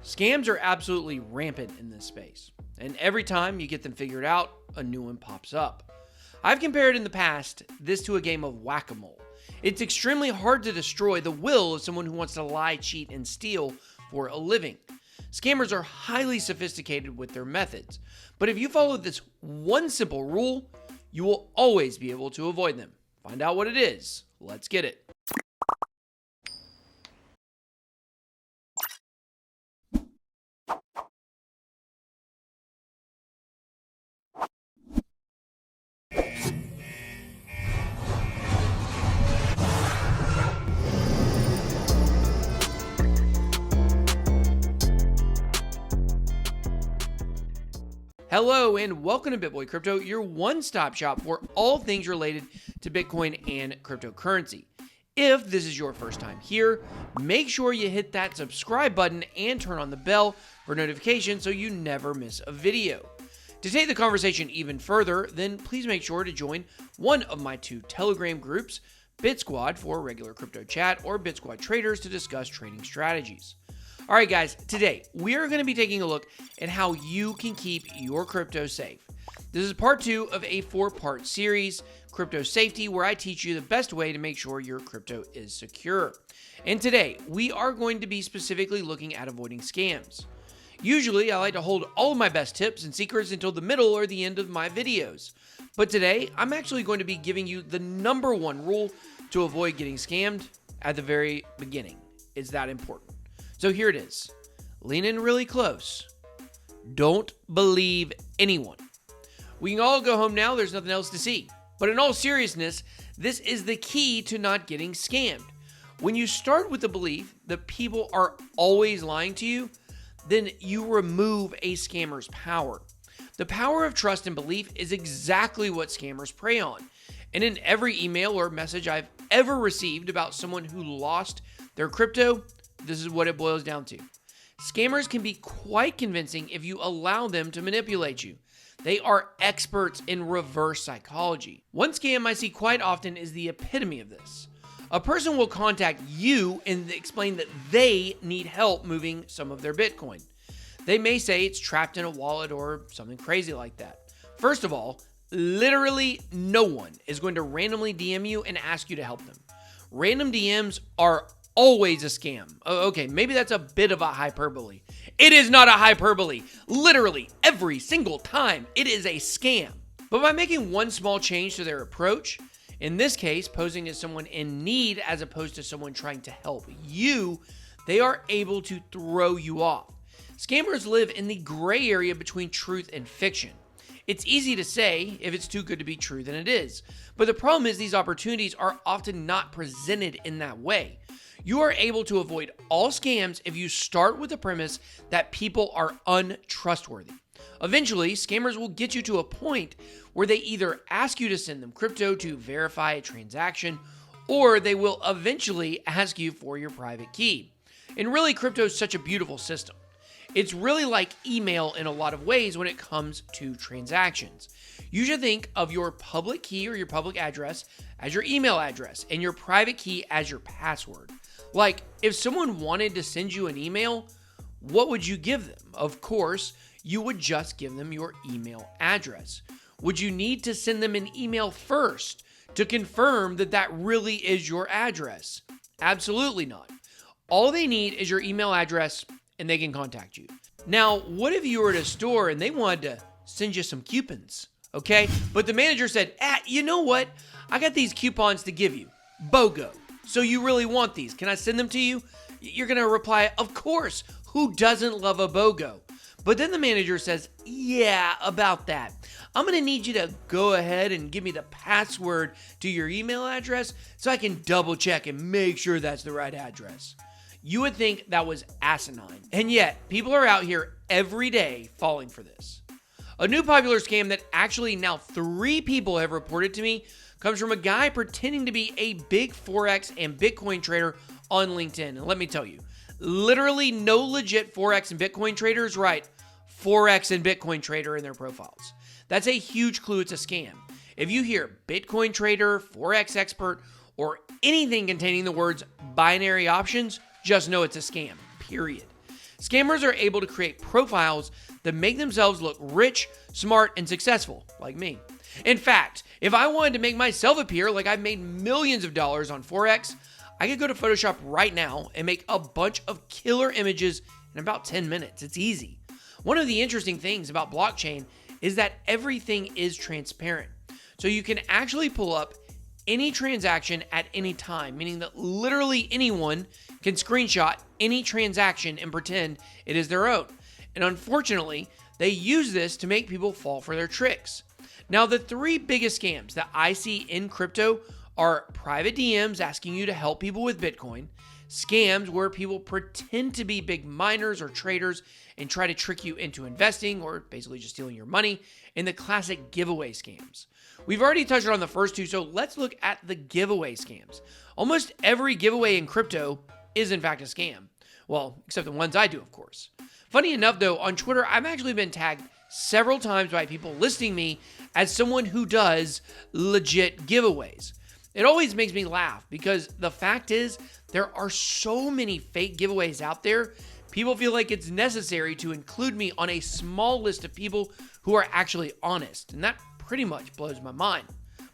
Scams are absolutely rampant in this space, and every time you get them figured out, a new one pops up. I've compared in the past this to a game of whack-a-mole. It's extremely hard to destroy the will of someone who wants to lie, cheat, and steal for a living. Scammers are highly sophisticated with their methods, but if you follow this one simple rule, you will always be able to avoid them. Find out what it is. Let's get it. Hello and welcome to BitBoyCrypto, your one-stop shop for all things related to Bitcoin and cryptocurrency. If this is your first time here, make sure you hit that subscribe button and turn on the bell for notifications so you never miss a video. To take the conversation even further, then please make sure to join one of my two Telegram groups, BitSquad for regular crypto chat or BitSquad traders to discuss trading strategies. All right, guys, today we are going to be taking a look at how you can keep your crypto safe. This is part 2 of a 4-part series, Crypto Safety, where I teach you the best way to make sure your crypto is secure. And today we are going to be specifically looking at avoiding scams. Usually, I like to hold all of my best tips and secrets until the middle or the end of my videos. But today, I'm actually going to be giving you the number one rule to avoid getting scammed at the very beginning. It's that important. So here it is. Lean in really close. Don't believe anyone. We can all go home now. There's nothing else to see. But in all seriousness, this is the key to not getting scammed. When you start with the belief that people are always lying to you, then you remove a scammer's power. The power of trust and belief is exactly what scammers prey on. And in every email or message I've ever received about someone who lost their crypto, this is what it boils down to. Scammers can be quite convincing if you allow them to manipulate you. They are experts in reverse psychology. One scam I see quite often is the epitome of this. A person will contact you and explain that they need help moving some of their Bitcoin. They may say it's trapped in a wallet or something crazy like that. First of all, literally no one is going to randomly DM you and ask you to help them. Random DMs are always a scam. Okay, maybe that's a bit of a hyperbole. It is not a hyperbole. Literally, every single time, it is a scam. But by making one small change to their approach, in this case, posing as someone in need as opposed to someone trying to help you, they are able to throw you off. Scammers live in the gray area between truth and fiction. It's easy to say, if it's too good to be true, then it is. But the problem is these opportunities are often not presented in that way. You are able to avoid all scams if you start with the premise that people are untrustworthy. Eventually, scammers will get you to a point where they either ask you to send them crypto to verify a transaction, or they will eventually ask you for your private key. And really, crypto is such a beautiful system. It's really like email in a lot of ways when it comes to transactions. You should think of your public key or your public address as your email address and your private key as your password. Like, if someone wanted to send you an email, what would you give them? Of course, you would just give them your email address. Would you need to send them an email first to confirm that that really is your address? Absolutely not. All they need is your email address and they can contact you. Now, what if you were at a store and they wanted to send you some coupons, okay? But the manager said, you know what? I got these coupons to give you. BOGO. So you really want these? Can I send them to you? You're going to reply, of course. Who doesn't love a BOGO? But then the manager says, yeah, about that. I'm going to need you to go ahead and give me the password to your email address so I can double check and make sure that's the right address. You would think that was asinine. And yet, people are out here every day falling for this. A new popular scam that actually now 3 people have reported to me comes from a guy pretending to be a big Forex and Bitcoin trader on LinkedIn. And let me tell you, literally no legit Forex and Bitcoin traders write Forex and Bitcoin trader in their profiles. That's a huge clue it's a scam. If you hear Bitcoin trader, Forex expert, or anything containing the words binary options, just know it's a scam, period. Scammers are able to create profiles that make themselves look rich, smart, and successful, like me. In fact, if I wanted to make myself appear like I've made millions of dollars on Forex, I could go to Photoshop right now and make a bunch of killer images in about 10 minutes. It's easy. One of the interesting things about blockchain is that everything is transparent. So you can actually pull up any transaction at any time, meaning that literally anyone can screenshot any transaction and pretend it is their own. And unfortunately, they use this to make people fall for their tricks. Now, the three biggest scams that I see in crypto are private DMs asking you to help people with Bitcoin, scams where people pretend to be big miners or traders and try to trick you into investing or basically just stealing your money, and the classic giveaway scams. We've already touched on the first two, so let's look at the giveaway scams. Almost every giveaway in crypto is in fact a scam. Well, except the ones I do, of course. Funny enough though, on Twitter, I've actually been tagged several times by people listing me as someone who does legit giveaways. It always makes me laugh because the fact is there are so many fake giveaways out there. People feel like it's necessary to include me on a small list of people who are actually honest, and that pretty much blows my mind.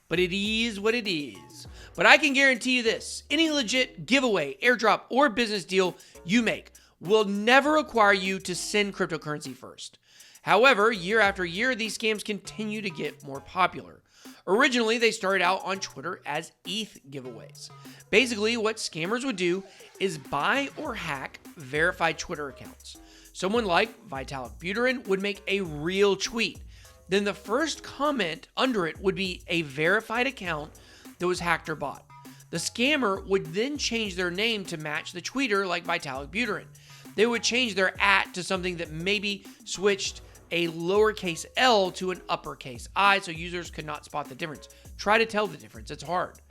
But it is what it is. But I can guarantee you this, any legit giveaway, airdrop, or business deal you make will never require you to send cryptocurrency first. However, year after year, these scams continue to get more popular. Originally, they started out on Twitter as ETH giveaways. Basically, what scammers would do is buy or hack verified Twitter accounts. Someone like Vitalik Buterin would make a real tweet. Then the first comment under it would be a verified account that was hacked or bought. The scammer would then change their name to match the tweeter like Vitalik Buterin. They would change their @ to something that maybe switched a lowercase L to an uppercase I so users could not spot the difference. Try to tell the difference, it's hard.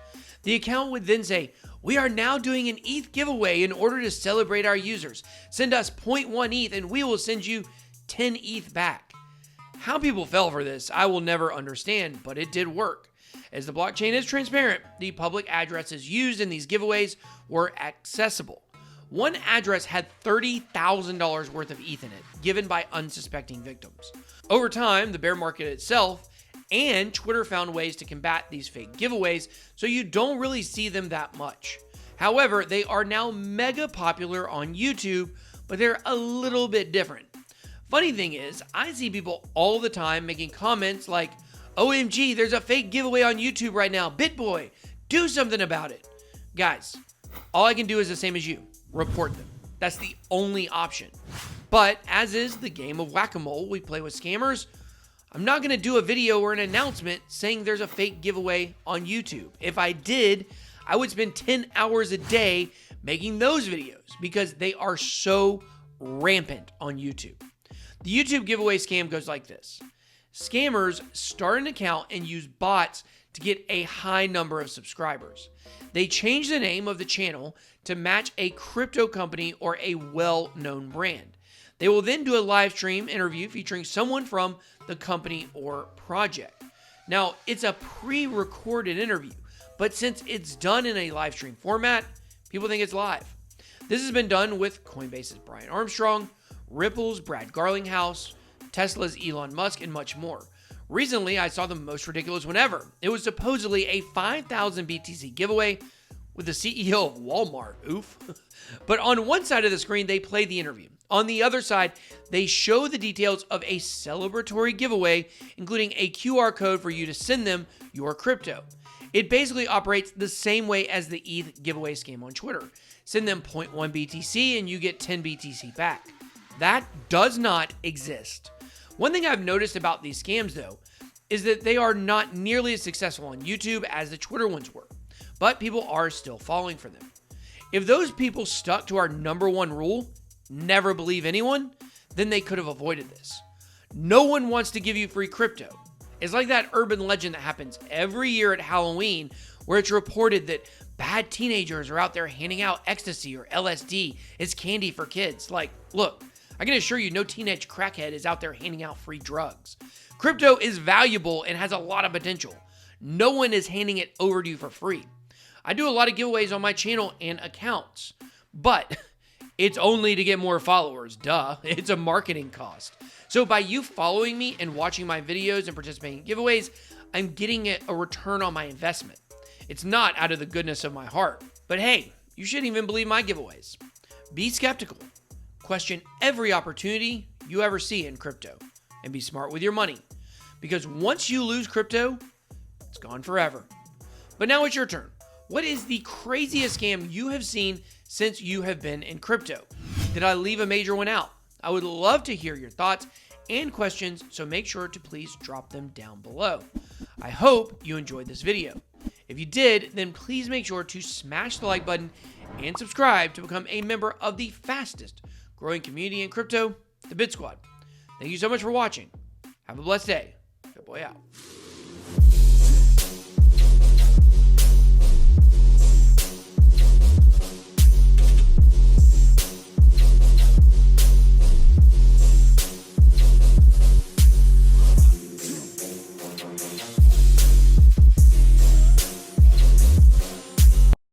The account would then say, "We are now doing an ETH giveaway in order to celebrate our users. Send us 0.1 ETH and we will send you 10 ETH back." How people fell for this, I will never understand, but it did work. As the blockchain is transparent, the public addresses used in these giveaways were accessible. One address had $30,000 worth of ETH in it, given by unsuspecting victims. Over time, the bear market itself and Twitter found ways to combat these fake giveaways, so you don't really see them that much. However, they are now mega popular on YouTube, but they're a little bit different. Funny thing is, I see people all the time making comments like, "OMG, there's a fake giveaway on YouTube right now. BitBoy, do something about it." Guys, all I can do is the same as you. Report them. That's the only option. But as is the game of whack-a-mole we play with scammers, I'm not going to do a video or an announcement saying there's a fake giveaway on YouTube. If I did, I would spend 10 hours a day making those videos because they are so rampant on YouTube. The YouTube giveaway scam goes like this. Scammers start an account and use bots to get a high number of subscribers. They change the name of the channel to match a crypto company or a well-known brand. They will then do a live stream interview featuring someone from the company or project. Now, it's a pre-recorded interview, but since it's done in a live stream format, people think it's live. This has been done with Coinbase's Brian Armstrong, Ripple's Brad Garlinghouse, Tesla's Elon Musk, and much more. Recently, I saw the most ridiculous one ever. It was supposedly a 5,000 BTC giveaway with the CEO of Walmart. Oof. But on one side of the screen, they play the interview. On the other side, they show the details of a celebratory giveaway, including a QR code for you to send them your crypto. It basically operates the same way as the ETH giveaway scam on Twitter. Send them 0.1 BTC and you get 10 BTC back. That does not exist. One thing I've noticed about these scams, though, is that they are not nearly as successful on YouTube as the Twitter ones were, but people are still falling for them. If those people stuck to our number one rule, never believe anyone, then they could have avoided this. No one wants to give you free crypto. It's like that urban legend that happens every year at Halloween where it's reported that bad teenagers are out there handing out ecstasy or LSD as candy for kids. Like, look, I can assure you no teenage crackhead is out there handing out free drugs. Crypto is valuable and has a lot of potential. No one is handing it over to you for free. I do a lot of giveaways on my channel and accounts, but It's only to get more followers, duh. It's a marketing cost. So by you following me and watching my videos and participating in giveaways, I'm getting a return on my investment. It's not out of the goodness of my heart. But hey, you shouldn't even believe my giveaways. Be skeptical. Question every opportunity you ever see in crypto. And be smart with your money. Because once you lose crypto, it's gone forever. But now it's your turn. What is the craziest scam you have seen since you have been in crypto? Did I leave a major one out? I would love to hear your thoughts and questions, so make sure to please drop them down below. I hope you enjoyed this video. If you did, then please make sure to smash the like button and subscribe to become a member of the fastest growing community in crypto, the Bit Squad. Thank you so much for watching. Have a blessed day. BitBoy out.